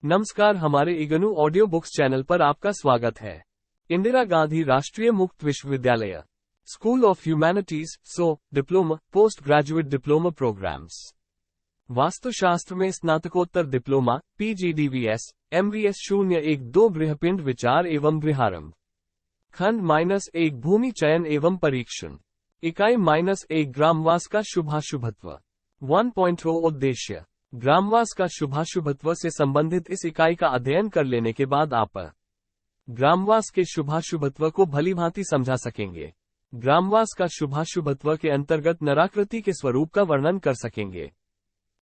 नमस्कार, हमारे IGNOU audio books channel पर आपका स्वागत है। इंदिरा गांधी राष्ट्रीय मुक्त विश्वविद्यालय, school of humanities, diploma, post graduate diploma programmes. वास्तुशास्त्र में स्नातकोत्तर डिप्लोमा, PGDVS, MVS 012 गृहपिंड विचार एवं गृहारंभ। खंड -1 भूमि चयन एवं परीक्षण। इकाई -1 ग्रामवास का शुभाशुभत्व। 1.0 उद्देश्य। ग्रामवास का शुभाशुभत्व से संबंधित इस इकाई का अध्ययन कर लेने के बाद आप ग्रामवास के शुभाशुभत्व को भलीभांति समझा सकेंगे। ग्रामवास का शुभाशुभत्व के अंतर्गत नराकृति के स्वरूप का वर्णन कर सकेंगे।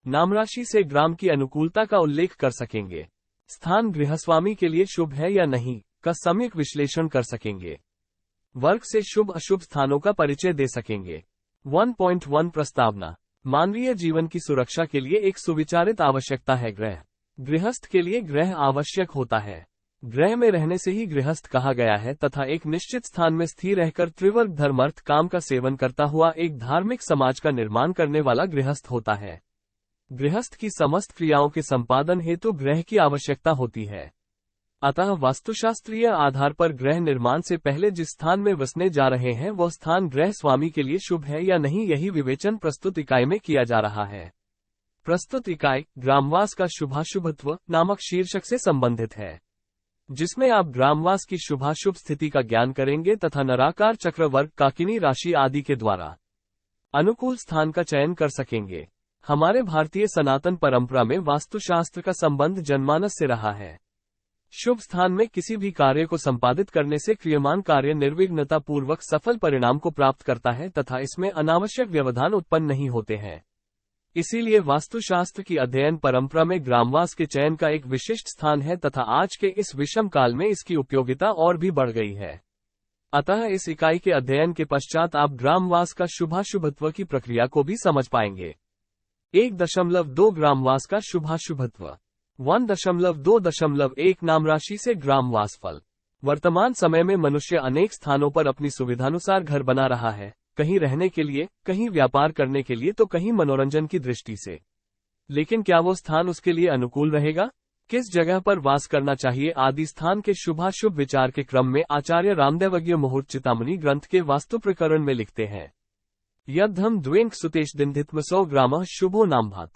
नामराशि से ग्राम की अनुकूलता का उल्लेख कर सकेंगे। स्थान गृहस्वामी के लिए शुभ है या नहीं का सम्यक विश्लेषण कर सकेंगे। वर्ग से शुभ अशुभ स्थानों का परिचय दे सकेंगे। 1.1 प्रस्तावना। मानवीय जीवन की सुरक्षा के लिए एक सुविचारित आवश्यकता है गृह। गृहस्थ के लिए गृह आवश्यक होता है। गृह में रहने से ही गृहस्थ कहा गया है तथा एक निश्चित स्थान में स्थिर रहकर त्रिवर्ग धर्मार्थ काम का सेवन करता हुआ एक धार्मिक समाज का निर्माण करने वाला गृहस्थ होता है। गृहस्थ की समस्त क्रियाओं के संपादन हेतु गृह की आवश्यकता होती है। अतः वास्तुशास्त्रीय आधार पर गृह निर्माण से पहले जिस स्थान में बसने जा रहे हैं वह स्थान गृह स्वामी के लिए शुभ है या नहीं, यही विवेचन प्रस्तुत इकाई में किया जा रहा है। प्रस्तुत इकाई ग्रामवास का शुभाशुभत्व नामक शीर्षक से संबंधित है, जिसमें आप ग्रामवास की शुभाशुभ स्थिति का ज्ञान करेंगे तथा नराकार चक्र वर्ग काकिनी राशि आदि के द्वारा अनुकूल स्थान का चयन कर सकेंगे। हमारे भारतीय सनातन परंपरा में वास्तुशास्त्र का संबंध जनमानस से रहा है। शुभ स्थान में किसी भी कार्य को संपादित करने से क्रियमान कार्य निर्विघ्नता पूर्वक सफल परिणाम को प्राप्त करता है तथा इसमें अनावश्यक व्यवधान उत्पन्न नहीं होते हैं। इसीलिए वास्तुशास्त्र की अध्ययन परंपरा में ग्रामवास के चयन का एक विशिष्ट स्थान है तथा आज के इस विषम काल में इसकी उपयोगिता और भी बढ़ गई है। अतः इस इकाई के अध्ययन के पश्चात आप ग्रामवास का शुभाशुभत्व की प्रक्रिया को भी समझ पाएंगे। 1.2 ग्रामवास का शुभाशुभत्व। 1.2.1 नामराशि से ग्रामवास फल। वर्तमान समय में मनुष्य अनेक स्थानों पर अपनी सुविधानुसार घर बना रहा है, कहीं रहने के लिए, कहीं व्यापार करने के लिए तो कहीं मनोरंजन की दृष्टि से। लेकिन क्या वो स्थान उसके लिए अनुकूल रहेगा? किस जगह पर वास करना चाहिए आदि स्थान के शुभाशुभ विचार के क्रम में आचार्य रामदेवज्ञ मुहूर्त चितामणि ग्रंथ के वास्तु प्रकरण में लिखते हैं, यद्धम द्वेंक सुतेश दिन्धित्मसो ग्रामः शुभो नामभात।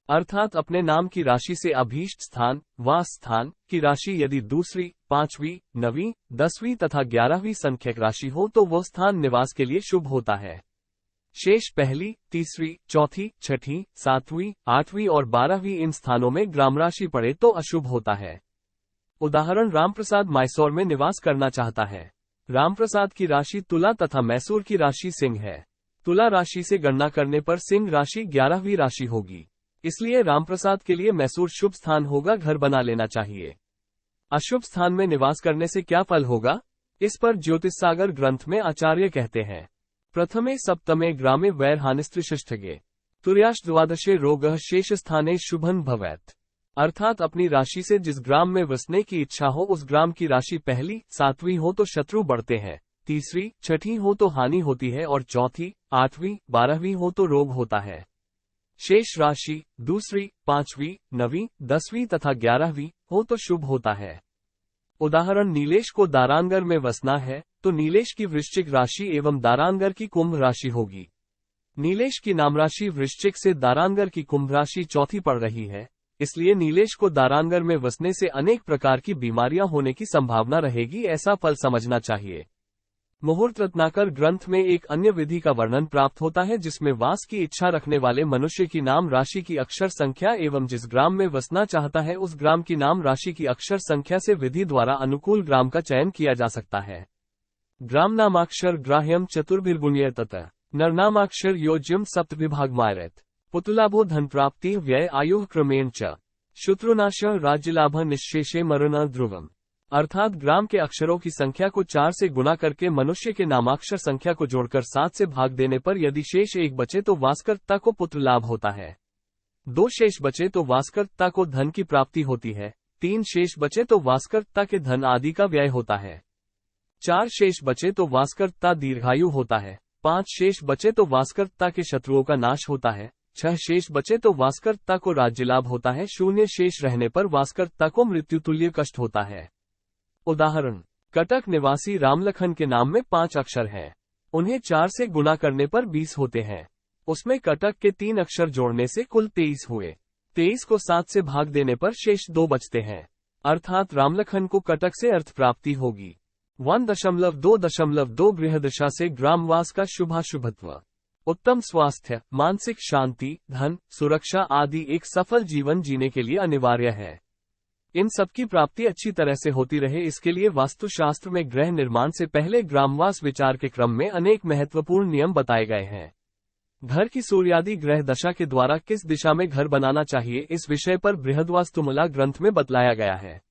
अर्थात अपने नाम की राशि से अभीष्ट स्थान, वास स्थान की राशि यदि दूसरी, 5वीं, 9वीं, 10वीं तथा 11वीं संख्यक राशि हो तो वह स्थान निवास के लिए शुभ होता है। शेष पहली, तीसरी, चौथी, छठी, 7वीं, 8वीं और 12वीं इन स्थानों में ग्राम राशि पड़े तो अशुभ होता है। उदाहरण, रामप्रसाद मैसूर में निवास करना चाहता है। रामप्रसाद की राशि तुला तथा मैसूर की राशि सिंह है। तुला राशि से गणना करने पर सिंह राशि 11वीं राशि होगी, इसलिए रामप्रसाद के लिए मैसूर शुभ स्थान होगा, घर बना लेना चाहिए। अशुभ स्थान में निवास करने से क्या फल होगा? इस पर ज्योतिष सागर ग्रंथ में आचार्य कहते हैं, प्रथमे सप्तमे ग्रामे वैरहानिस्त्रिषष्ठगे तुर्याश द्वादशे रोगः शेष स्थाने शुभन भवेत्। अर्थात अपनी राशि से जिस ग्राम में बसने की इच्छा हो उस ग्राम की राशि पहली, 7वीं हो तो शत्रु बढ़ते हैं, तीसरी, छठी हो तो हानि होती है और चौथी, 8वीं, 12वीं हो तो रोग होता है। शेष राशि दूसरी, 5वीं, 9वीं, 10वीं तथा 11वीं हो तो शुभ होता है। उदाहरण, नीलेश को दारांगर में बसना है तो नीलेश की वृश्चिक राशि एवं दारांगर की कुंभ राशि होगी। नीलेश की नामराशि वृश्चिक से दारांगर की कुंभ राशि चौथी पड़ रही है, इसलिए नीलेश को दारांगर में बसने से अनेक प्रकार की बीमारियां होने की संभावना रहेगी, ऐसा फल समझना चाहिए। मुहूर्त रत्नाकर ग्रंथ में एक अन्य विधि का वर्णन प्राप्त होता है जिसमें वास की इच्छा रखने वाले मनुष्य की नाम राशि की अक्षर संख्या एवं जिस ग्राम में बसना चाहता है उस ग्राम की नाम राशि की अक्षर संख्या से विधि द्वारा अनुकूल ग्राम का चयन किया जा सकता है। ग्राम नामाक्षर ग्राह्यम चतुर्भिर्गुण्य ततः नरनामाक्षर योज्यम सप्तविभागमायरेत पुतुलाभो धन प्राप्ति व्यय आयु क्रमेण च शत्रुनाश राज्यलाभ निश्शेषे मरण ध्रुवम। अर्थात ग्राम के अक्षरों की संख्या को 4 से गुणा करके मनुष्य के नामाक्षर संख्या को जोड़कर 7 से भाग देने पर यदि शेष 1 बचे तो वासकर्ता को पुत्र लाभ होता है, 2 शेष बचे तो वासकर्ता को धन की प्राप्ति होती है, 3 शेष बचे तो वासकर्ता के धन आदि का व्यय होता है, 4 शेष बचे तो वासकर्ता दीर्घायु होता है, 5 शेष बचे तो वासकर्ता के शत्रुओं का नाश होता है, 6 शेष बचे तो वासकर्ता को राज्य लाभ होता है। 0 शेष रहने पर वासकर्ता को मृत्युतुल्य कष्ट होता है। उदाहरण, कटक निवासी रामलखन के नाम में 5 अक्षर हैं। उन्हें 4 से गुणा करने पर 20 होते हैं। उसमें कटक के 3 अक्षर जोड़ने से कुल 23 हुए। 23 को 7 से भाग देने पर शेष 2 बचते हैं, अर्थात रामलखन को कटक से अर्थ प्राप्ति होगी। 1.2.2 गृहदशा से ग्रामवास का शुभाशुभत्व। उत्तम स्वास्थ्य, मानसिक शांति, धन, सुरक्षा आदि एक सफल जीवन जीने के लिए अनिवार्य है। इन सबकी प्राप्ति अच्छी तरह से होती रहे, इसके लिए वास्तुशास्त्र में गृह निर्माण से पहले ग्रामवास विचार के क्रम में अनेक महत्वपूर्ण नियम बताए गए हैं। घर की सूर्यादि ग्रह दशा के द्वारा किस दिशा में घर बनाना चाहिए, इस विषय पर बृहद्वास्तुमूला ग्रंथ में बतलाया गया है।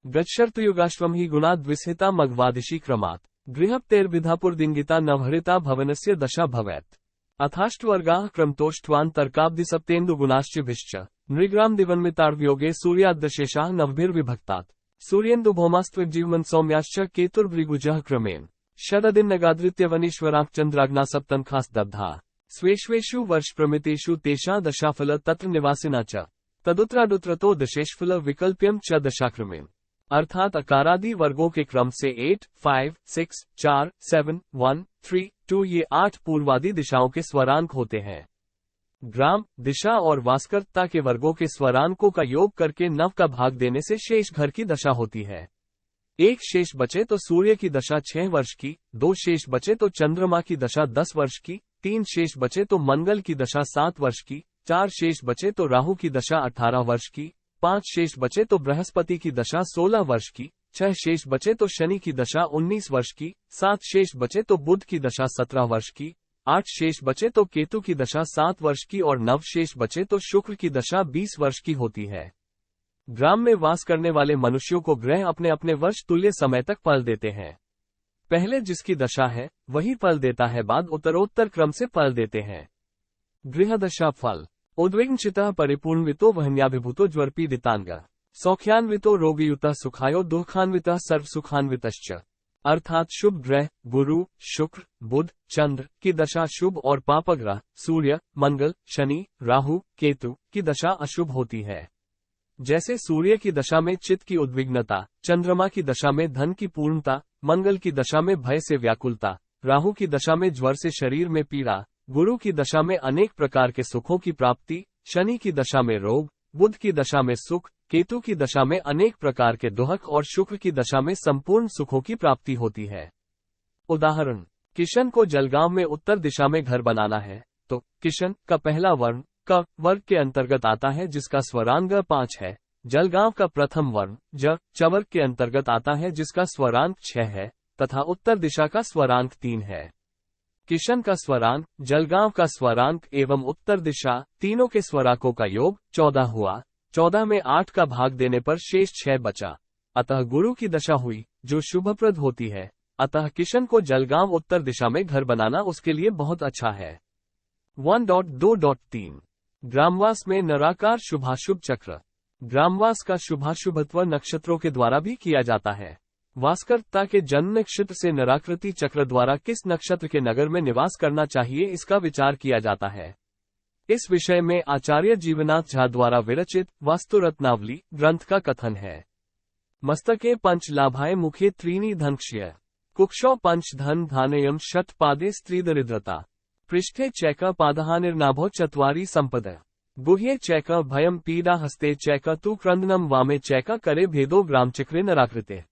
गच्छर्तयुगाश्वम ही गुणा द्विस्हिता मगवादिशी क्रमात् गृहप्तेर्विधापुर दिंगिता नवहरिता भवनस्य दशा भवेत् अथाष्टवर्गाः क्रमतोष्ट्वान् तर्काब्दि सप्तेन्दु गुणाश्चिभिश्च नृग्राम दिवन्मितार्वयोगे सूर्याद्दशेषाः नवभिर्विभक्तात् सूर्येन्दु भौमास्त्वजीवमन् सौम्याश्च केतुर्भृगुजः क्रमेण षददिन्नगादृत्यवनीश्वराः चन्द्राग्ना सप्तनखास्तब्धा स्वेष्वेषु वर्ष प्रमितेषु तेषा दशाफल तत्र निवासिना च तदुत्रादुत्रतो दशेष्फल विकल्प्यम च दशाक्रमेण। अर्थात अकारादि वर्गों के क्रम से 8, 5, 6, 4, 7, 1, 3, 2 ये 8 पूर्वादि दिशाओं के स्वरांक होते हैं। ग्राम, दिशा और वासकर्ता के वर्गों के स्वरांकों का योग करके 9 का भाग देने से शेष घर की दशा होती है। 1 शेष बचे तो सूर्य की दशा 6 वर्ष की, 2 शेष बचे तो चंद्रमा की दशा 10 वर्ष की, 3 शेष बचे तो मंगल की दशा 7 वर्ष की, 4 शेष बचे तो राहु की दशा 18 वर्ष की, 5 शेष बचे तो बृहस्पति की दशा 16 वर्ष की, 6 शेष बचे तो शनि की दशा 19 वर्ष की, 7 शेष बचे तो बुध की दशा 17 वर्ष की, 8 शेष बचे तो केतु की दशा 7 वर्ष की और 9 शेष बचे तो शुक्र की दशा 20 वर्ष की होती है। ग्राम में वास करने वाले मनुष्यों को ग्रह अपने अपने वर्ष तुल्य समय तक फल देते हैं। पहले जिसकी दशा है वही फल देता है, बाद उत्तरोत्तर क्रम से फल देते हैं। गृहदशा फल। उद्विग्नचितः परिपूर्णवितो वहन्याभिभूतो ज्वरपीडितांग सौख्यान्वितो रोगयुतः सुखायो दुःखान्वितः सर्वसुखान्वितश्च। अर्थात शुभ ग्रह गुरु, शुक्र, बुध, चंद्र की दशा शुभ और पापग्रह सूर्य, मंगल, शनि, राहु, केतु की दशा अशुभ होती है। जैसे सूर्य की दशा में चित्त की उद्विग्नता, चंद्रमा की दशा में धन की पूर्णता, मंगल की दशा में भय से व्याकुलता, राहु की दशा में ज्वर से शरीर में पीड़ा, गुरु की दशा में अनेक प्रकार के सुखों की प्राप्ति, शनि की दशा में रोग, बुध की दशा में सुख, केतु की दशा में अनेक प्रकार के दुख और शुक्र की दशा में संपूर्ण सुखों की प्राप्ति होती है। उदाहरण, किशन को जलगांव में उत्तर दिशा में घर बनाना है तो किशन का पहला वर्ण क वर्ग के अंतर्गत आता है जिसका स्वरांक 5 है। जलगांव का प्रथम वर्ण ज चवर्ग के अंतर्गत आता है जिसका स्वरांक 6 है तथा उत्तर दिशा का स्वरांक 3 है। किशन का स्वरांक, जलगांव का स्वरांक एवं उत्तर दिशा तीनों के स्वराकों का योग 14 हुआ। 14 में 8 का भाग देने पर शेष 6 बचा। अतः गुरु की दशा हुई जो शुभप्रद होती है। अतः किशन को जलगांव उत्तर दिशा में घर बनाना उसके लिए बहुत अच्छा है। 1.2.3 ग्रामवास में नराकार शुभाशुभ चक्र। ग्रामवास का शुभाशुभत्व नक्षत्रों के द्वारा भी किया जाता है। वासकर्ता के जन्म नक्षत्र से नराकृति चक्र द्वारा किस नक्षत्र के नगर में निवास करना चाहिए इसका विचार किया जाता है। इस विषय में आचार्य जीवनाथ झा द्वारा विरचित वास्तुरत्नावली ग्रंथ का कथन है। मस्तके पंच लाभाय मुखे त्रीणि धनक्षय कुक्षौ पंच धन धानयम षट पादे स्त्रीदरिद्रता पृष्ठे चैक पादहानिर्नाभो चत्वारि संपद गुह्ये चैक भयम पीडा हस्ते चैक तु क्रंदनम वामे चैक करे भेदो ग्रामचक्रे नराकृते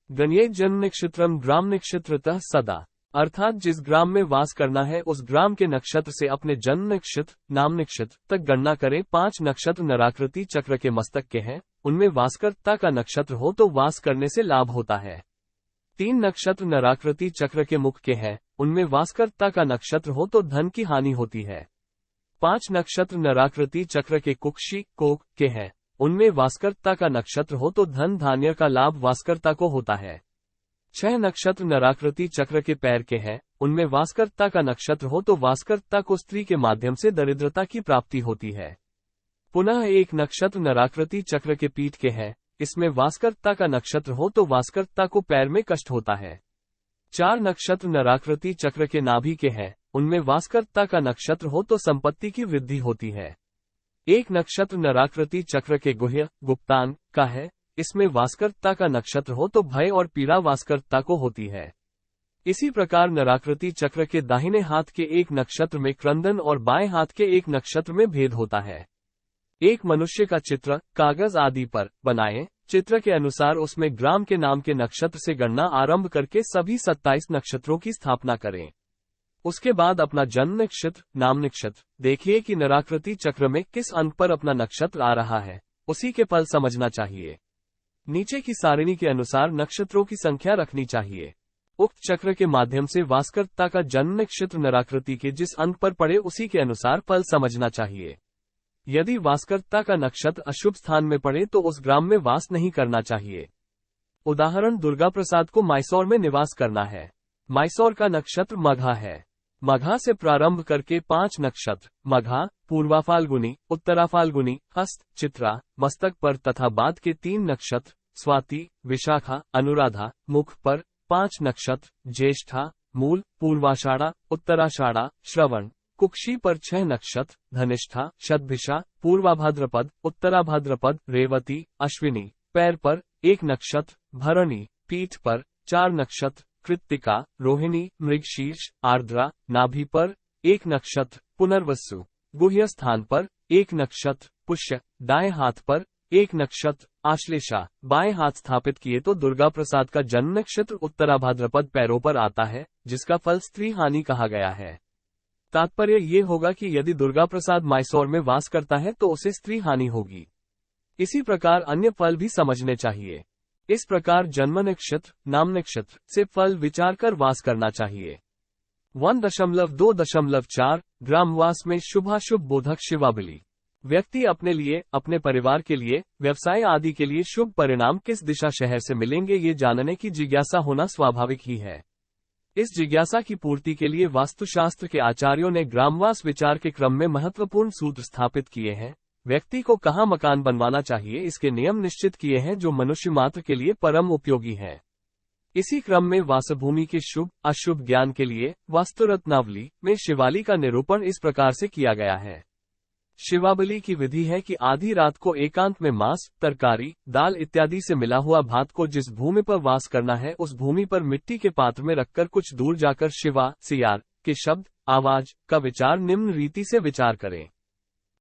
गण्ये जन्म नक्षत्रम ग्राम नक्षत्रतः सदा। अर्थात जिस ग्राम में वास करना है उस ग्राम के नक्षत्र से अपने जन्म नक्षत्र नाम नक्षत्र तक गणना करें। 5 नक्षत्र नराकृति चक्र के मस्तक के हैं, उनमें वासकर्ता का नक्षत्र हो तो वास करने से लाभ होता है। 3 नक्षत्र नराकृति चक्र के मुख के हैं, उनमें वासकर्ता का नक्षत्र हो तो धन की हानि होती है। 5 नक्षत्र नराकृति चक्र के कुक्षी कोक के हैं, उनमें वासकर्ता का नक्षत्र हो तो धन धान्य का लाभ वासकर्ता को होता है। 6 नक्षत्र नराकृति चक्र के पैर के हैं, उनमें वासकर्ता का नक्षत्र हो तो वासकर्ता को स्त्री के माध्यम से दरिद्रता की प्राप्ति होती है। पुनः 1 नक्षत्र नराकृति चक्र के पीठ के हैं, इसमें वासकर्ता का नक्षत्र हो तो वासकर्ता को पैर में कष्ट होता है। 4 नक्षत्र नराकृति चक्र के नाभि के हैं, उनमें वासकर्ता का नक्षत्र हो तो संपत्ति की वृद्धि होती है। एक नक्षत्र नराकृति चक्र के गुह्य गुप्तांग का है, इसमें वासकर्ता का नक्षत्र हो तो भय और पीड़ा वासकर्ता को होती है। इसी प्रकार नराकृति चक्र के दाहिने हाथ के एक नक्षत्र में क्रंदन और बाएं हाथ के एक नक्षत्र में भेद होता है। एक मनुष्य का चित्र कागज आदि पर बनाएं, चित्र के अनुसार उसमें ग्राम के नाम के नक्षत्र से गणना आरंभ करके सभी 27 नक्षत्रों की स्थापना करें। उसके बाद अपना जन्म नक्षत्र नाम नक्षत्र देखिए कि नराकृति चक्र में किस अंक पर अपना नक्षत्र आ रहा है, उसी के फल समझना चाहिए। नीचे की सारिणी के अनुसार नक्षत्रों की संख्या रखनी चाहिए। उक्त चक्र के माध्यम से वासकर्ता का जन्म नक्षत्र नराकृति के जिस अंक पर पड़े उसी के अनुसार फल समझना चाहिए। यदि वासकर्ता का नक्षत्र अशुभ स्थान में पड़े तो उस ग्राम में वास नहीं करना चाहिए। उदाहरण, दुर्गा प्रसाद को मैसूर में निवास करना है। मैसूर का नक्षत्र मघा है। मघा से प्रारंभ करके 5 नक्षत्र मघा, पूर्वा फाल्गुनी, उत्तरा फाल्गुनी, हस्त, चित्रा, मस्तक पर तथा बाद के 3 नक्षत्र स्वाति, विशाखा, अनुराधा, मुख पर 5 नक्षत्र ज्येष्ठा, मूल, पूर्वाषाढ़ा, उत्तराषाढ़ा, श्रवण, कुक्षी पर 6 नक्षत्र धनिष्ठा, शतभिषा, पूर्वाभाद्रपद, उत्तराभाद्रपद, रेवती, अश्विनी, पैर पर 1 नक्षत्र भरणी, पीठ पर 4 नक्षत्र कृत्तिका, रोहिणी, मृगशीर्ष, आर्द्रा, नाभि पर 1 नक्षत्र पुनर्वसु, गुह्य स्थान पर 1 नक्षत्र पुष्य, दाएं हाथ पर 1 नक्षत्र आश्लेषा, बाएं हाथ स्थापित किए तो दुर्गा प्रसाद का जन्म नक्षत्र उत्तराभाद्रपद पैरों पर आता है, जिसका फल स्त्री हानि कहा गया है। तात्पर्य ये होगा कि यदि दुर्गा प्रसाद मैसूर में वास करता है तो उसे स्त्री हानि होगी। इसी प्रकार अन्य फल भी समझने चाहिए। इस प्रकार जन्म नक्षत्र नाम नक्षत्र से फल विचार कर वास करना चाहिए। 1.2.4 ग्रामवास में शुभाशुभ बोधक शिवाबली। व्यक्ति अपने लिए, अपने परिवार के लिए, व्यवसाय आदि के लिए शुभ परिणाम किस दिशा शहर से मिलेंगे ये जानने की जिज्ञासा होना स्वाभाविक ही है। इस जिज्ञासा की पूर्ति के लिए वास्तुशास्त्र के आचार्यों ने ग्रामवास विचार के क्रम में महत्वपूर्ण सूत्र स्थापित किए हैं। व्यक्ति को कहाँ मकान बनवाना चाहिए इसके नियम निश्चित किए हैं जो मनुष्य मात्र के लिए परम उपयोगी हैं। इसी क्रम में वासभूमि के शुभ अशुभ ज्ञान के लिए वास्तुरत्नावली में शिवाली का निरूपण इस प्रकार से किया गया है। शिवाबली की विधि है कि आधी रात को एकांत में मांस, तरकारी, दाल इत्यादि से मिला हुआ भात को जिस भूमि पर वास करना है उस भूमि पर मिट्टी के पात्र में रखकर कुछ दूर जाकर शिवा सियार के शब्द आवाज का विचार निम्न रीति से विचार करें।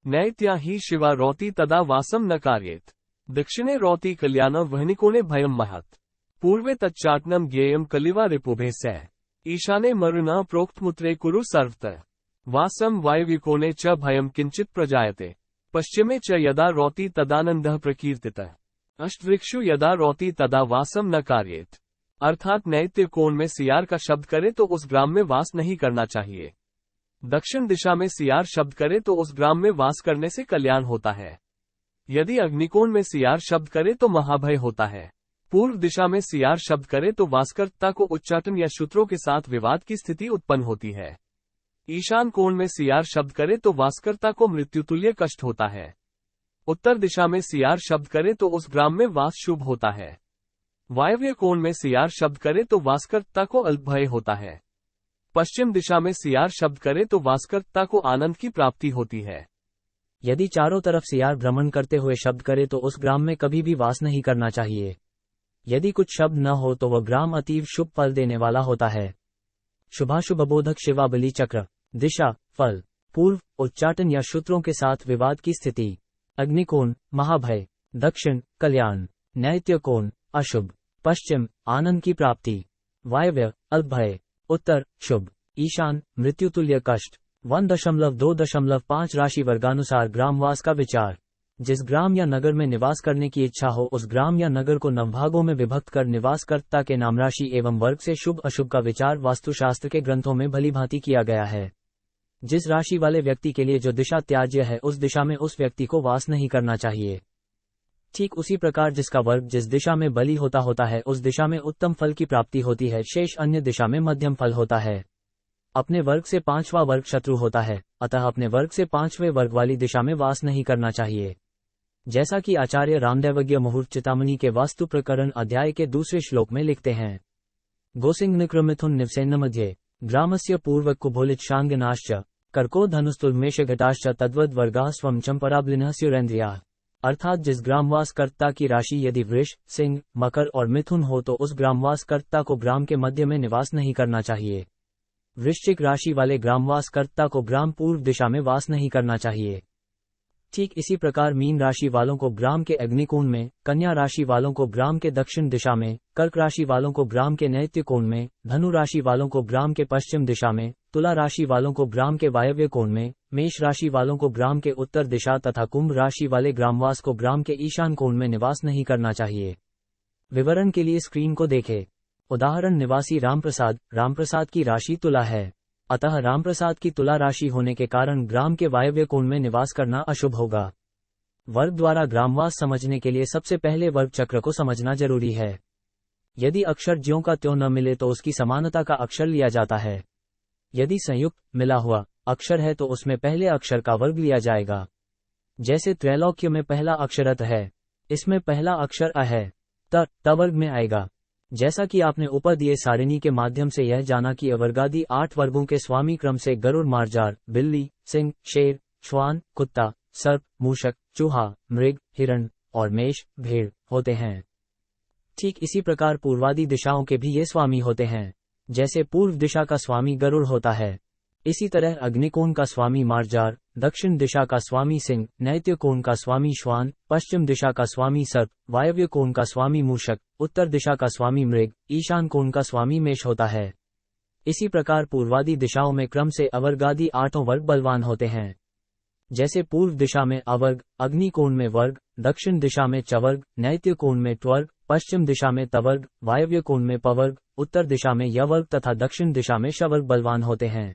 नैत्या ही शिवा रौति तदा वासम न कार्येत। दक्षिणे रौति कल्याण वहनिकोणे भयम महत। पूर्वे तच्चाटनम ज्ञेयम कलिवा रिपुभे सह। ईशाने मरुना प्रोक्तमुत्रे कुरु सर्वतः। वासम वायव्यकोणे च भयम किंचित प्रजायते। पश्चिमे च यदा रौति तदानंदः प्रकीर्तितः। अष्टवृक्षु यदा रौति तदा वासम न कार्येत। अर्थात नैत्य कोण में सियार का शब्द करे तो उस ग्राम में वास नहीं करना चाहिए। दक्षिण दिशा में सियार शब्द करे तो उस ग्राम में वास करने से कल्याण होता है। यदि अग्निकोण में सियार शब्द करे तो महाभय होता है। पूर्व दिशा में सियार शब्द करे तो वासकर्ता को उच्चाटन या शूत्रों के साथ विवाद की स्थिति उत्पन्न होती है। ईशान कोण में सियार शब्द करे तो वासकर्ता को मृत्युतुल्य कष्ट होता है। उत्तर दिशा में सियार शब्द करे तो उस ग्राम में वास शुभ होता है। वायव्य कोण में सियार शब्द करे तो वासकर्ता को अल्पभय होता है। पश्चिम दिशा में सियार शब्द करे तो वासकर्ता को आनंद की प्राप्ति होती है। यदि चारों तरफ सियार भ्रमण करते हुए शब्द करे तो उस ग्राम में कभी भी वास नहीं करना चाहिए। यदि कुछ शब्द न हो तो वह ग्राम अतीव शुभ फल देने वाला होता है। शुभाशुभ बोधक शिवाबली चक्र। दिशा, फल, पूर्व, उच्चाटन या सूत्रों के साथ विवाद की स्थिति। अग्निकोण, महाभय। दक्षिण, कल्याण। नैत्य कोण, अशुभ। पश्चिम, आनंद की प्राप्ति। वायव्य, अल्पभय। उत्तर, शुभ। ईशान, मृत्युतुल्य कष्ट। 1.2.5 राशि वर्गानुसार ग्रामवास का विचार। जिस ग्राम या नगर में निवास करने की इच्छा हो उस ग्राम या नगर को 9 भागों में विभक्त कर निवासकर्ता के नाम राशि एवं वर्ग से शुभ अशुभ का विचार वास्तुशास्त्र के ग्रंथों में भलीभांति किया गया है। जिस राशि वाले व्यक्ति के लिए जो दिशा त्याज्य है उस दिशा में उस व्यक्ति को वास नहीं करना चाहिए। ठीक उसी प्रकार जिसका वर्ग जिस दिशा में बली होता है उस दिशा में उत्तम फल की प्राप्ति होती है, शेष अन्य दिशा में मध्यम फल होता है। अपने वर्ग से 5वां वर्ग शत्रु होता है, अतः अपने वर्ग से 5वें वर्ग वाली दिशा में वास नहीं करना चाहिए। जैसा कि आचार्य रामदेवज्ञ मुहूर्त चितामणि के वास्तु प्रकरण अध्याय के दूसरे श्लोक में लिखते हैं। गोसिंह निक्रमिथुन निवसेन्न मध्य। ग्रामस्य पूर्वकुभोलिच्छाङ्गनाश्च कर्को धनुस्तुल्मेषघटाश्च तद्वद् वर्गाः स्वं चंपराब्लिनः स्युरेन्द्रियाः। अर्थात जिस ग्रामवासकर्ता की राशि यदि वृष, सिंह, मकर और मिथुन हो तो उस ग्रामवासकर्ता को ग्राम के मध्य में निवास नहीं करना चाहिए। वृश्चिक राशि वाले ग्रामवासकर्ता को ग्राम पूर्व दिशा में वास नहीं करना चाहिए। ठीक इसी प्रकार मीन राशि वालों को ग्राम के अग्निकोण में, कन्या राशि वालों को ग्राम के दक्षिण दिशा में, कर्क राशि वालों को ग्राम के नैऋत्य कोण में, धनु राशि वालों को ग्राम के पश्चिम दिशा में, तुला राशि वालों को ग्राम के वायव्य कोण में, मेष राशि वालों को ग्राम के उत्तर दिशा तथा कुंभ राशि वाले ग्रामवास को ग्राम के ईशान कोण में निवास नहीं करना चाहिए। विवरण के लिए स्क्रीन को देखें। उदाहरण निवासी रामप्रसाद की राशि तुला है, अतः रामप्रसाद की तुला राशि होने के कारण ग्राम के वायव्य कोण में निवास करना अशुभ होगा। वर्ग द्वारा ग्रामवास समझने के लिए सबसे पहले वर्ग चक्र को समझना जरूरी है। यदि अक्षर ज्यों का त्यों न मिले तो उसकी समानता का अक्षर लिया जाता है। यदि संयुक्त मिला हुआ अक्षर है तो उसमें पहले अक्षर का वर्ग लिया जाएगा। जैसे त्रैलोक्य में पहला अक्षर त है, इसमें पहला अक्षर अ है, त वर्ग में आएगा। जैसा कि आपने ऊपर दिए सारिणी के माध्यम से यह जाना कि अवर्गादि 8 वर्गों के स्वामी क्रम से गरुड़, मार्जार, बिल्ली, सिंह, शेर, श्वान, कुत्ता, सर्प, मूषक, चूहा, मृग, हिरण और मेष, भेड़ होते हैं। ठीक इसी प्रकार पूर्वादि दिशाओं के भी ये स्वामी होते हैं। जैसे पूर्व दिशा का स्वामी गरुड़ होता है, इसी तरह अग्निकोण का स्वामी मार्जार, दक्षिण दिशा का स्वामी सिंह, नैऋत्य कोण का स्वामी श्वान, पश्चिम दिशा का स्वामी सर्प, वायव्य कोण का स्वामी मूषक, उत्तर दिशा का स्वामी मृग, ईशान कोण का स्वामी मेष होता है। इसी प्रकार पूर्वादि दिशाओं में क्रम से अवर्गादि 8 वर्ग बलवान होते हैं। जैसे पूर्व दिशा में अवर्ग, अग्नि कोण में वर्ग, दक्षिण दिशा में चवर्ग, नैऋत्य कोण में ट्वर्ग, पश्चिम दिशा में तवर्ग, वायव्य कोण में पवर्ग, उत्तर दिशा में यवर्ग तथा दक्षिण दिशा में शवर्ग बलवान होते हैं।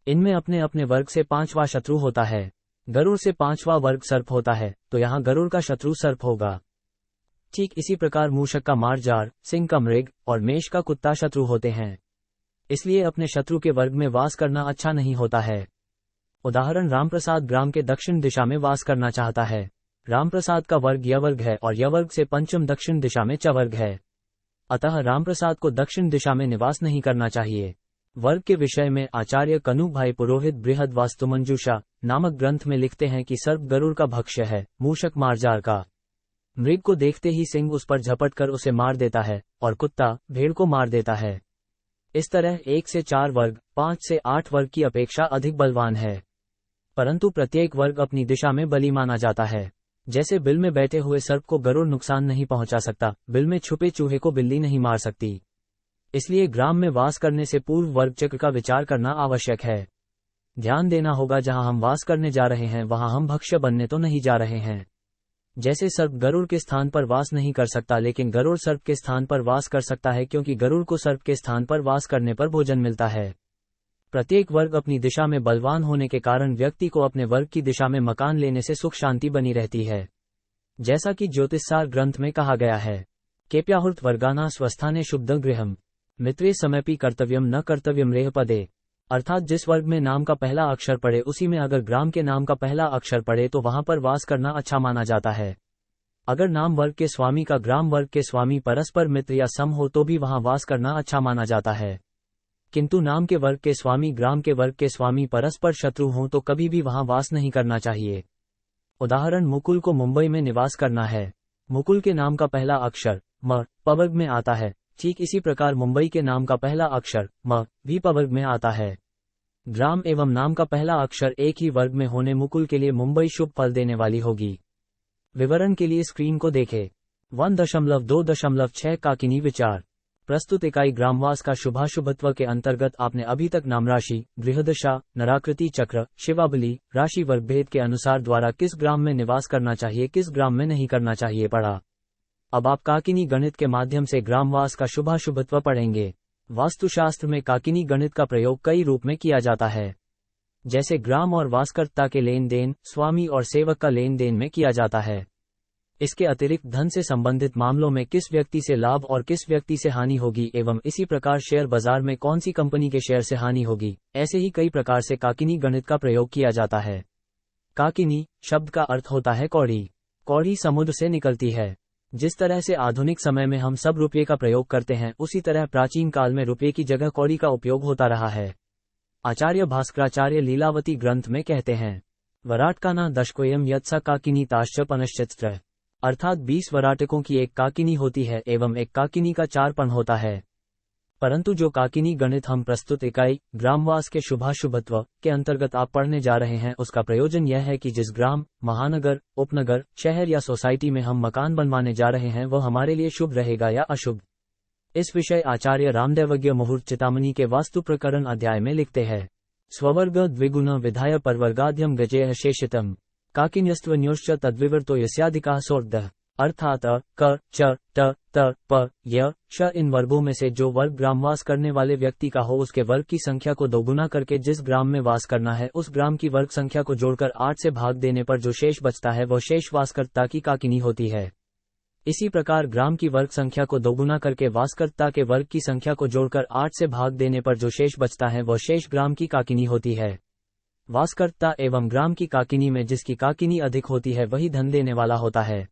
इनमें अपने अपने वर्ग से 5वां शत्रु होता है। गरुड़ से 5वां वर्ग सर्प होता है, तो यहाँ गरुड़ का शत्रु सर्प होगा। ठीक इसी प्रकार मूषक का मार्जार, सिंह का मृग और मेष का कुत्ता शत्रु होते हैं। इसलिए अपने शत्रु के वर्ग में वास करना अच्छा नहीं होता है। उदाहरण रामप्रसाद ग्राम के दक्षिण दिशा में वास करना चाहता है। रामप्रसाद का वर्ग यवर्ग है और यवर्ग से पंचम दक्षिण दिशा में चवर्ग है, अतः रामप्रसाद को दक्षिण दिशा में निवास नहीं करना चाहिए। वर्ग के विषय में आचार्य कनु भाई पुरोहित बृहद वास्तुमंजूषा नामक ग्रंथ में लिखते हैं कि सर्प गरुड़ का भक्ष्य है, मूषक मार्जार का। मृग को देखते ही सिंह उस पर झपट कर उसे मार देता है और कुत्ता भेड़ को मार देता है। इस तरह 1 से 4 वर्ग 5 से 8 वर्ग की अपेक्षा अधिक बलवान है, परंतु प्रत्येक वर्ग अपनी दिशा में बली माना जाता है। जैसे बिल में बैठे हुए सर्प को गरुड़ नुकसान नहीं पहुंचा सकता, बिल में छुपे चूहे को बिल्ली नहीं मार सकती। इसलिए ग्राम में वास करने से पूर्व वर्ग चक्र का विचार करना आवश्यक है। ध्यान देना होगा जहां हम वास करने जा रहे हैं वहां हम भक्ष्य बनने तो नहीं जा रहे हैं। जैसे सर्प गरुड़ के स्थान पर वास नहीं कर सकता, लेकिन गरुड़ सर्प के स्थान पर वास कर सकता है, क्योंकि गरुड़ को सर्प के स्थान पर वास करने पर भोजन मिलता है। प्रत्येक वर्ग अपनी दिशा में बलवान होने के कारण व्यक्ति को अपने वर्ग की दिशा में मकान लेने से सुख शांति बनी रहती है। जैसा कि ज्योतिषसार ग्रंथ में कहा गया है, केप्याहुर्त वर्गाना स्वस्थाने शुभ्ध गृहम मित्रे समयपि कर्तव्यम न कर्तव्यम रेह पदे। अर्थात जिस वर्ग में नाम का पहला अक्षर पड़े उसी में अगर ग्राम के नाम का पहला अक्षर पड़े तो वहां पर वास करना अच्छा माना जाता है। अगर नाम वर्ग के स्वामी का ग्राम वर्ग के स्वामी परस्पर मित्र या सम हो तो भी वहां वास करना अच्छा माना जाता है, किंतु नाम के वर्ग के स्वामी ग्राम के वर्ग के स्वामी परस्पर शत्रु हों तो कभी भी वहां वास नहीं करना चाहिए। उदाहरण मुकुल को मुंबई में निवास करना है। मुकुल के नाम का पहला अक्षर म पवर्ग में आता है, ठीक इसी प्रकार मुंबई के नाम का पहला अक्षर म भी पवर्ग में आता है। ग्राम एवं नाम का पहला अक्षर एक ही वर्ग में होने मुकुल के लिए मुंबई शुभ फल देने वाली होगी। विवरण के लिए स्क्रीन को देखें। 1.2.6 काकिनी विचार। प्रस्तुत इकाई ग्रामवास का शुभाशुभत्व के अंतर्गत आपने अभी तक नामराशि, गृहदशा, नराकृति चक्र, शिवाबली, राशि वर्ग भेद के अनुसार द्वारा किस ग्राम में निवास करना चाहिए, किस ग्राम में नहीं करना चाहिए पढ़ा। अब आप काकिनी गणित के माध्यम से ग्रामवास का शुभाशुभत्व पढ़ेंगे। वास्तुशास्त्र में काकिनी गणित का प्रयोग कई रूप में किया जाता है, जैसे ग्राम और वासकर्ता के लेन देन, स्वामी और सेवक का लेन देन में किया जाता है। इसके अतिरिक्त धन से संबंधित मामलों में किस व्यक्ति से लाभ और किस व्यक्ति से हानि होगी, एवं इसी प्रकार शेयर बाजार में कौन सी कंपनी के शेयर से हानि होगी, ऐसे ही कई प्रकार से काकिनी गणित का प्रयोग किया जाता है। काकिनी शब्द का अर्थ होता है कौड़ी। कौड़ी समुद्र से निकलती है। जिस तरह से आधुनिक समय में हम सब रुपये का प्रयोग करते हैं, उसी तरह प्राचीन काल में रुपये की जगह कौड़ी का उपयोग होता रहा है। आचार्य भास्कराचार्य लीलावती ग्रंथ में कहते हैं, वराटकाना दशकोयम यत्सा काकिनी ताश्च पनश्चित्र, अर्थात 20 वराटकों की एक काकिनी होती है एवं एक काकिनी का 4 पन होता है। परंतु जो काकिनी गणित हम प्रस्तुत इकाई ग्रामवास के शुभाशुभत्व के अंतर्गत आप पढ़ने जा रहे हैं, उसका प्रयोजन यह है कि जिस ग्राम, महानगर, उपनगर, शहर या सोसाइटी में हम मकान बनवाने जा रहे हैं वह हमारे लिए शुभ रहेगा या अशुभ। इस विषय आचार्य रामदेवज्ञ मुहूर्त चितामणि के वास्तु प्रकरण अध्याय में लिखते हैं, स्ववर्ग द्विगुण विधाय परवर्गाध्यम गजेय शेषितम काकिन्यस्त्वन्योश्च तद्विवर्तो यस्याधिका सोर्दः, अर्थात क, च, ट, त, प, य, श इन वर्गों में से जो वर्ग ग्रामवास करने वाले व्यक्ति का हो, उसके वर्ग की संख्या को दोगुना करके जिस ग्राम में वास करना है उस ग्राम की वर्ग संख्या को जोड़कर 8 से भाग देने पर जो शेष बचता है वह शेष वासकर्ता की काकिनी होती है। इसी प्रकार ग्राम की वर्ग संख्या को दोगुना करके वासकर्ता के वर्ग की संख्या को जोड़कर 8 से भाग देने पर जो शेष बचता है वह शेष ग्राम की काकिनी होती है। वासकर्ता एवं ग्राम की काकिनी में जिसकी काकिनी अधिक होती है वही धन देने वाला होता है।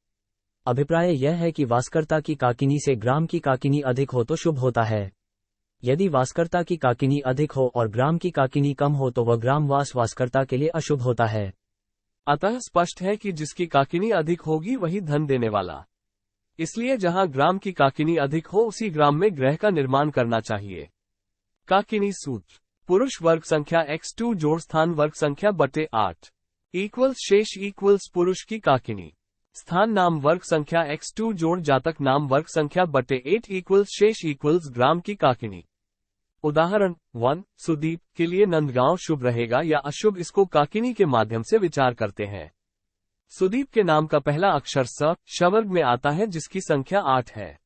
अभिप्राय यह है कि वासकर्ता की काकिनी से ग्राम की काकिनी अधिक हो तो शुभ होता है। यदि वासकर्ता की काकिनी अधिक हो और ग्राम की काकिनी कम हो तो वह ग्रामवास वासकर्ता के लिए अशुभ होता है। अतः स्पष्ट है कि जिसकी काकिनी अधिक होगी वही धन देने वाला। इसलिए जहां ग्राम की काकिनी अधिक हो उसी ग्राम में गृह का निर्माण करना चाहिए। काकिनी सूत्र, पुरुष वर्ग संख्या x2 जोड़ स्थान वर्ग संख्या बटे 8 इक्वल्स शेष इक्वल्स पुरुष की काकिनी, स्थान नाम वर्ग संख्या x2 जोड़ जातक नाम वर्ग संख्या बटे 8 इक्वल्स शेष इक्वल्स ग्राम की काकिनी। उदाहरण 1, सुदीप के लिए नंदगांव शुभ रहेगा या अशुभ, इसको काकिनी के माध्यम से विचार करते हैं। सुदीप के नाम का पहला अक्षर स शवर्ग में आता है जिसकी संख्या 8 है।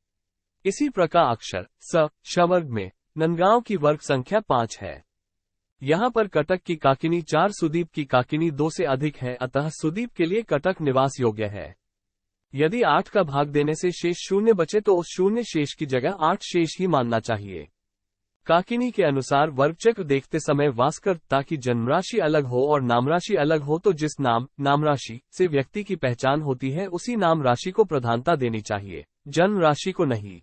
इसी प्रकार अक्षर स शवर्ग में नंदगांव की वर्ग संख्या 5 है। यहाँ पर कटक की काकिनी 4, सुदीप की काकिनी 2 से अधिक है, अतः सुदीप के लिए कटक निवास योग्य है। यदि 8 का भाग देने से शेष 0 बचे तो उस 0 शेष की जगह 8 शेष ही मानना चाहिए। काकिनी के अनुसार वर्गचक्र देखते समय वासकर्ता की जन्मराशि अलग हो और नामराशि अलग हो तो जिस नाम राशि से व्यक्ति की पहचान होती है उसी नाम राशि को प्रधानता देनी चाहिए, जन्म राशि को नहीं।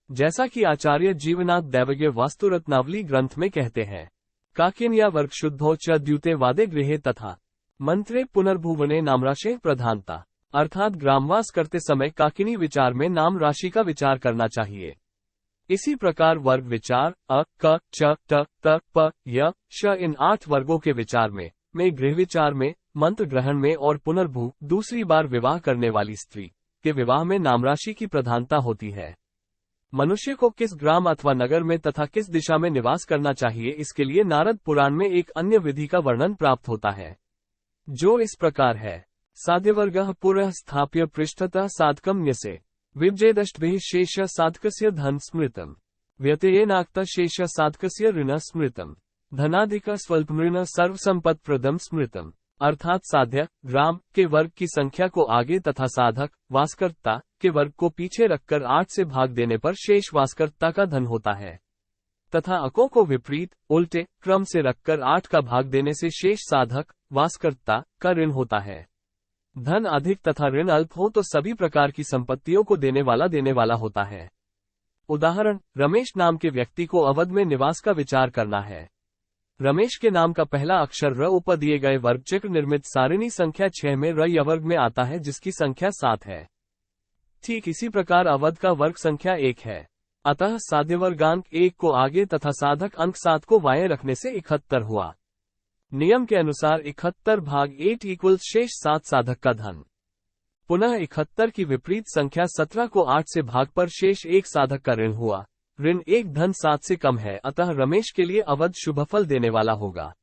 जैसा कि आचार्य जीवनाथ दैवज्ञ वास्तु रत्नावली ग्रंथ में कहते हैं, काकिन्या वर्ग शुद्धो च द्युते वादे गृहे तथा मंत्रे पुनर्भुवने नामराशे प्रधानता, अर्थात ग्रामवास करते समय काकिनी विचार में नाम राशि का विचार करना चाहिए। इसी प्रकार वर्ग विचार अ, क, च, त, त, प, य, श इन 8 वर्गों के विचार में गृह विचार में, मंत्र ग्रहण में और पुनर्भू दूसरी बार विवाह करने वाली स्त्री के विवाह में नामराशि की प्रधानता होती है। मनुष्य को किस ग्राम अथवा नगर में तथा किस दिशा में निवास करना चाहिए, इसके लिए नारद पुराण में एक अन्य विधि का वर्णन प्राप्त होता है, जो इस प्रकार है। साध्यवर्गः पुरः स्थाप्य पृष्ठतः साधकं न्यसे विभजेदष्टभिः शेष साधकस्य धन स्मृतम् व्यत्ययेनाक्त शेष साधकस्य ऋण स्मृतम् धनाधिक स्वल्पमृण सर्वसंपत् प्रदम स्मृतम्, अर्थात साध्य ग्राम के वर्ग की संख्या को आगे तथा साधक वासकर्ता के वर्ग को पीछे रखकर 8 से भाग देने पर शेष वासकर्ता का धन होता है, तथा अकों को विपरीत उल्टे क्रम से रखकर 8 का भाग देने से शेष साधक वासकर्ता का ऋण होता है। धन अधिक तथा ऋण अल्प हो तो सभी प्रकार की संपत्तियों को देने वाला होता है। उदाहरण, रमेश नाम के व्यक्ति को अवध में निवास का विचार करना है। रमेश के नाम का पहला अक्षर र ऊपर दिए गए वर्गचक्र निर्मित सारिणी संख्या 6 में र यवर्ग में आता है जिसकी संख्या 7 है। ठीक इसी प्रकार अवध का वर्ग संख्या 1 है, अतः साध्यवर्गांक 1 को आगे तथा साधक अंक 7 को बाएं रखने से 71 हुआ। नियम के अनुसार 71 भाग 8 इक्वल्स शेष 7 साधक का धन। पुनः 71 की विपरीत संख्या 17 को 8 से भाग पर शेष 1 साधक का ऋण हुआ। ऋण 1 धन 7 से कम है, अतः रमेश के लिए अवध शुभफल देने वाला होगा।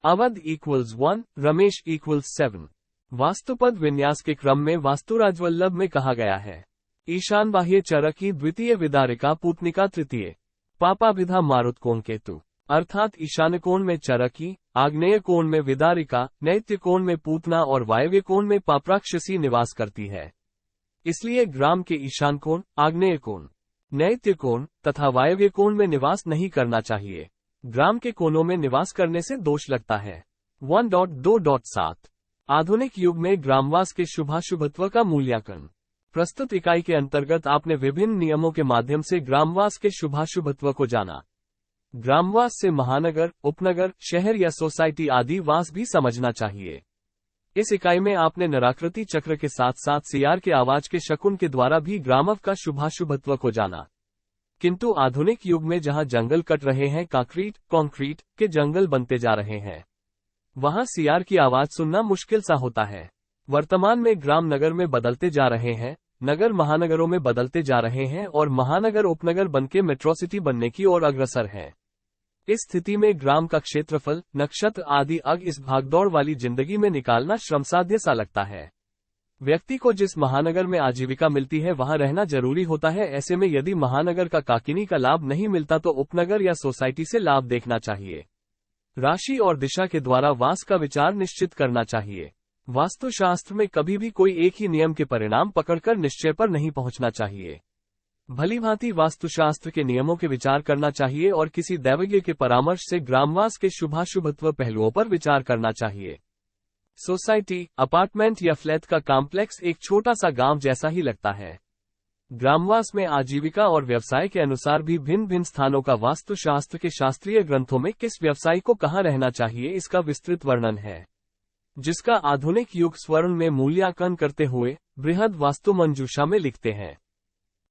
Awadh equals 1, Ramesh equals 7। वास्तुपद विन्यास के क्रम में वास्तुराजवल्लभ में कहा गया है, ईशान बाह्य चरकी द्वितीय विदारिका पूतनिका तृतीय पापाभिधा मारुत कोण केतु, अर्थात ईशान्य कोण में चरकी, आग्नेय कोण में विदारिका, नैत्य कोण में पूतना और वायव्य कोण में पापराक्षसी निवास करती है। इसलिए ग्राम के ईशान कोण, आग्नेय कोण, नैत्य कोण तथा वायव्य कोण में निवास नहीं करना चाहिए। ग्राम के कोणों में निवास करने से दोष लगता है। 1.2.7 आधुनिक युग में ग्रामवास के शुभाशुभत्व का मूल्यांकन। प्रस्तुत इकाई के अंतर्गत आपने विभिन्न नियमों के माध्यम से ग्रामवास के शुभाशुभत्व को जाना। ग्रामवास से महानगर, उपनगर, शहर या सोसाइटी आदि वास भी समझना चाहिए। इस इकाई में आपने नराकृति चक्र के साथ साथ सियार के आवाज के शकुन के द्वारा भी ग्रामव का शुभाशुभत्व को जाना। किंतु आधुनिक युग में जहां जंगल कट रहे हैं, कंक्रीट के जंगल बनते जा रहे हैं, वहां सियार की आवाज सुनना मुश्किल सा होता है। वर्तमान में ग्राम नगर में बदलते जा रहे हैं, नगर महानगरों में बदलते जा रहे हैं और महानगर उपनगर बनके मेट्रोसिटी बनने की ओर अग्रसर हैं। इस स्थिति में ग्राम का क्षेत्रफल, नक्षत्र आदि अग इस भागदौड़ वाली जिंदगी में निकालना श्रमसाध्य सा लगता है। व्यक्ति को जिस महानगर में आजीविका मिलती है वहां रहना जरूरी होता है। ऐसे में यदि महानगर का काकिनी का लाभ नहीं मिलता तो उपनगर या सोसाइटी से लाभ देखना चाहिए। राशि और दिशा के द्वारा वास का विचार निश्चित करना चाहिए। वास्तुशास्त्र में कभी भी कोई एक ही नियम के परिणाम पकड़कर निश्चय पर नहीं पहुंचना चाहिए। भलीभांति वास्तुशास्त्र के नियमों के विचार करना चाहिए और किसी दैवज्ञ के परामर्श से ग्रामवास के शुभाशुभत्व पहलुओं पर विचार करना चाहिए। सोसाइटी, अपार्टमेंट या फ्लैट का कॉम्प्लेक्स एक छोटा सा गांव जैसा ही लगता है। ग्रामवास में आजीविका और व्यवसाय के अनुसार भी भिन्न भिन्न स्थानों का वास्तुशास्त्र के शास्त्रीय ग्रंथों में किस व्यवसायी को कहाँ रहना चाहिए इसका विस्तृत वर्णन है, जिसका आधुनिक युग स्वर्ण में मूल्यांकन करते हुए बृहद वास्तु मंजूषा में लिखते हैं।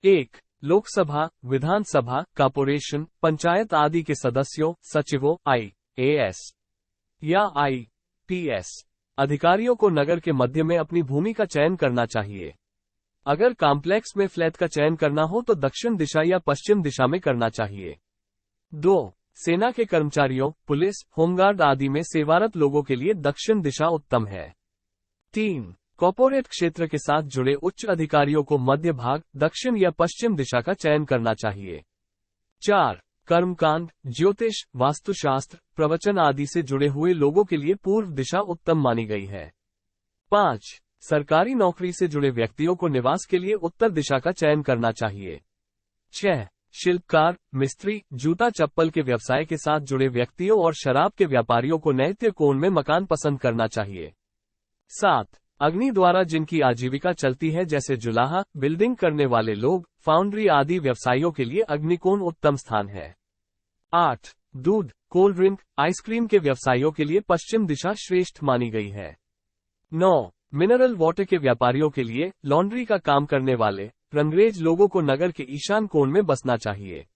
1. लोकसभा, विधानसभा, कॉर्पोरेशन, पंचायत आदि के सदस्यों, सचिवों, IAS या IPS अधिकारियों को नगर के मध्य में अपनी भूमि का चयन करना चाहिए। अगर कॉम्प्लेक्स में फ्लैट का चयन करना हो तो दक्षिण दिशा या पश्चिम दिशा में करना चाहिए। 2. सेना के कर्मचारियों, पुलिस, होमगार्ड आदि में सेवारत लोगों के लिए दक्षिण दिशा उत्तम है। 3. कॉर्पोरेट क्षेत्र के साथ जुड़े उच्च अधिकारियों को मध्य भाग, दक्षिण या पश्चिम दिशा का चयन करना चाहिए। 4. कर्मकांड, ज्योतिष, वास्तुशास्त्र, प्रवचन आदि से जुड़े हुए लोगों के लिए पूर्व दिशा उत्तम मानी गई है। 5. सरकारी नौकरी से जुड़े व्यक्तियों को निवास के लिए उत्तर दिशा का चयन करना चाहिए। 6. शिल्पकार, मिस्त्री, जूता चप्पल के व्यवसाय के साथ जुड़े व्यक्तियों और शराब के व्यापारियों को नैत्य कोण में मकान पसंद करना चाहिए। 7. अग्नि द्वारा जिनकी आजीविका चलती है जैसे जुलाहा, बिल्डिंग करने वाले लोग, फाउंड्री आदि व्यवसायियों के लिए अग्निकोण उत्तम स्थान है। 8. दूध, कोल्ड ड्रिंक, आइसक्रीम के व्यवसायियों के लिए पश्चिम दिशा श्रेष्ठ मानी गई है। 9. मिनरल वाटर के व्यापारियों के लिए, लॉन्ड्री का काम करने वाले, रंगरेज लोगों को नगर के ईशान कोण में बसना चाहिए।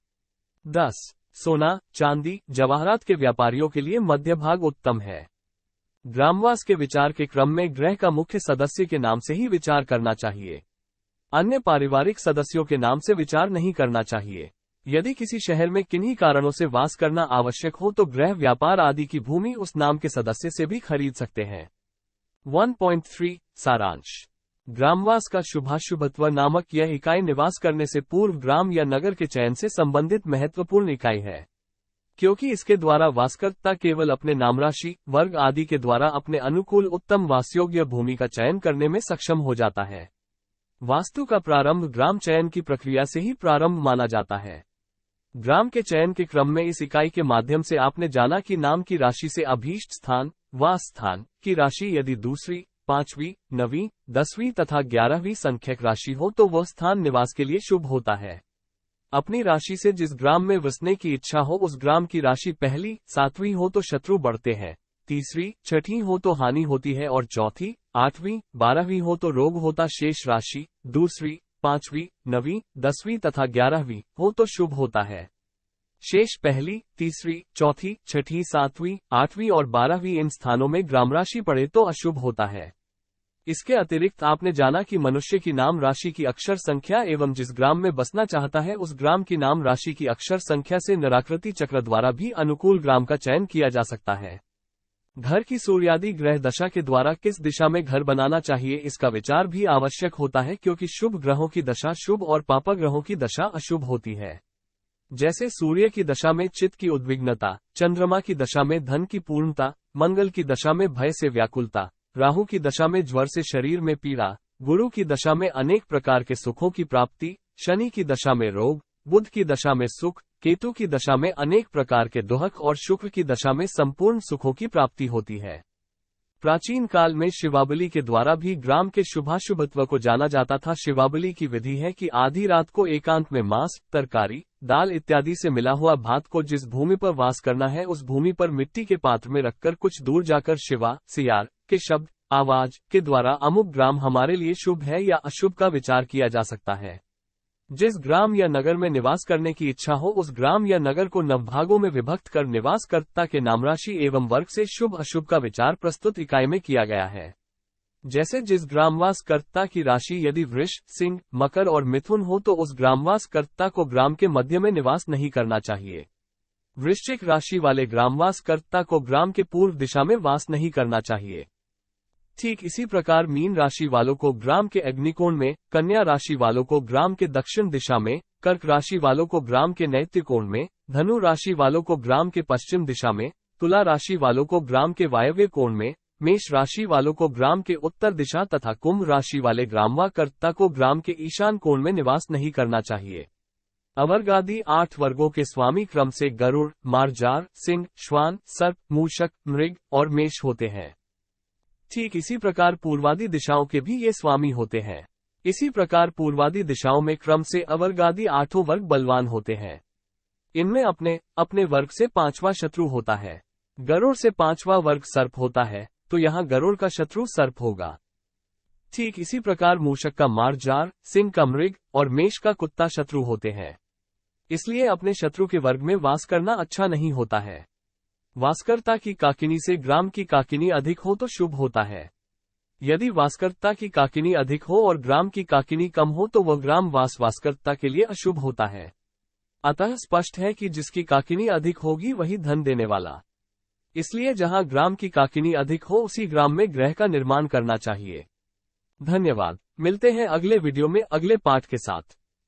10. सोना, चांदी, जवाहरात के व्यापारियों के लिए मध्य भाग उत्तम है। ग्रामवास के विचार के क्रम में ग्रह का मुख्य सदस्य के नाम से ही विचार करना चाहिए। अन्य पारिवारिक सदस्यों के नाम से विचार नहीं करना चाहिए। यदि किसी शहर में किन्हीं कारणों से वास करना आवश्यक हो तो गृह, व्यापार आदि की भूमि उस नाम के सदस्य से भी खरीद सकते हैं। 1.3 सारांश। ग्रामवास का शुभाशुभत्व नामक यह इकाई निवास करने से पूर्व ग्राम या नगर के चयन से संबंधित महत्वपूर्ण इकाई है, क्योंकि इसके द्वारा वासकर्ता केवल अपने नामराशि, वर्ग आदि के द्वारा अपने अनुकूल उत्तम वासयोग्य भूमि का चयन करने में सक्षम हो जाता है। वास्तु का प्रारंभ ग्राम चयन की प्रक्रिया से ही प्रारंभ माना जाता है। ग्राम के चयन के क्रम में इस इकाई के माध्यम से आपने जाना कि नाम की राशि से अभीष्ट स्थान, वास स्थान की राशि यदि दूसरी, 5वीं, 9वीं, 10वीं तथा 11वीं संख्यक राशि हो तो वह स्थान निवास के लिए शुभ होता है। अपनी राशि से जिस ग्राम में बसने की इच्छा हो उस ग्राम की राशि पहली, 7वीं हो तो शत्रु बढ़ते हैं, तीसरी, छठी हो तो हानि होती है और चौथी, 8वीं, 12वीं हो तो रोग होता। शेष राशि दूसरी, 5वीं, 9वीं, 10वीं तथा 11वीं हो तो शुभ होता है। शेष पहली, तीसरी, चौथी, छठी, 7वीं, 8वीं और 12वीं इन स्थानों में ग्राम राशि पड़े तो अशुभ होता है। इसके अतिरिक्त आपने जाना कि मनुष्य की नाम राशि की अक्षर संख्या एवं जिस ग्राम में बसना चाहता है उस ग्राम की नाम राशि की अक्षर संख्या से नराकृति चक्र द्वारा भी अनुकूल ग्राम का चयन किया जा सकता है। घर की सूर्यादि ग्रह दशा के द्वारा किस दिशा में घर बनाना चाहिए इसका विचार भी आवश्यक होता है, क्योंकि शुभ ग्रहों की दशा शुभ और पाप ग्रहों की दशा अशुभ होती है। जैसे सूर्य की दशा में चित्त की उद्विग्नता, चंद्रमा की दशा में धन की पूर्णता, मंगल की दशा में भय से व्याकुलता, राहु की दशा में ज्वर से शरीर में पीड़ा, गुरु की दशा में अनेक प्रकार के सुखों की प्राप्ति, शनि की दशा में रोग, बुध की दशा में सुख, केतु की दशा में अनेक प्रकार के दुख और शुक्र की दशा में संपूर्ण सुखों की प्राप्ति होती है। प्राचीन काल में शिवाबली के द्वारा भी ग्राम के शुभाशुभत्व को जाना जाता था। शिवाबली की विधि है कि आधी रात को एकांत में मांस, तरकारी, दाल इत्यादि से मिला हुआ भात को जिस भूमि पर वास करना है उस भूमि पर मिट्टी के पात्र में रखकर कुछ दूर जाकर शिवा, सियार के शब्द, आवाज के द्वारा अमुक ग्राम हमारे लिए शुभ है या अशुभ का विचार किया जा सकता है। जिस ग्राम या नगर में निवास करने की इच्छा हो उस ग्राम या नगर को नवभागों में विभक्त कर निवासकर्ता के नाम, राशि एवं वर्ग से शुभ अशुभ का विचार प्रस्तुत इकाई में किया गया है। जैसे जिस ग्रामवासकर्ता की राशि यदि वृष, सिंह, मकर और मिथुन हो तो उस ग्रामवासकर्ता को ग्राम के मध्य में निवास नहीं करना चाहिए। वृश्चिक राशि वाले ग्रामवासकर्ता को ग्राम के पूर्व दिशा में वास नहीं करना चाहिए। ठीक इसी प्रकार मीन राशि वालों को ग्राम के अग्निकोण में, कन्या राशि वालों को ग्राम के दक्षिण दिशा में, कर्क राशि वालों को ग्राम के नैऋत्य कोण में, धनु राशि वालों को ग्राम के पश्चिम दिशा में, तुला राशि वालों को ग्राम के वायव्य कोण में, मेष राशि वालों को ग्राम के उत्तर दिशा तथा कुंभ राशि वाले ग्रामवासकर्ता को ग्राम के ईशान कोण में निवास नहीं करना चाहिए। अवर्गादि 8 वर्गों के स्वामी क्रम से गरुड़, मार्जार, सिंह, श्वान, सर्प, मूषक, मृग और मेष होते हैं। ठीक इसी प्रकार पूर्वादि दिशाओं के भी ये स्वामी होते हैं। इसी प्रकार पूर्वादि दिशाओं में क्रम से अवर्गादि 8 वर्ग बलवान होते हैं। इनमें अपने अपने वर्ग से 5वां शत्रु होता है। गरुड़ से 5वां वर्ग सर्प होता है, तो यहाँ गरुड़ का शत्रु सर्प होगा। ठीक इसी प्रकार मूषक का मार्जार, सिंह का मृग और मेष का कुत्ता शत्रु होते हैं। इसलिए अपने शत्रु के वर्ग में वास करना अच्छा नहीं होता है। वासकर्ता की काकिनी से ग्राम की काकिनी अधिक हो तो शुभ होता है। यदि वासकर्ता की काकिनी अधिक हो और ग्राम की काकिनी कम हो तो वह ग्राम वासकर्ता के लिए अशुभ होता है। अतः स्पष्ट है कि जिसकी काकिनी अधिक होगी वही धन देने वाला। इसलिए जहां ग्राम की काकिनी अधिक हो उसी ग्राम में गृह का निर्माण करना चाहिए। धन्यवाद। मिलते हैं अगले वीडियो में अगले पाठ के साथ।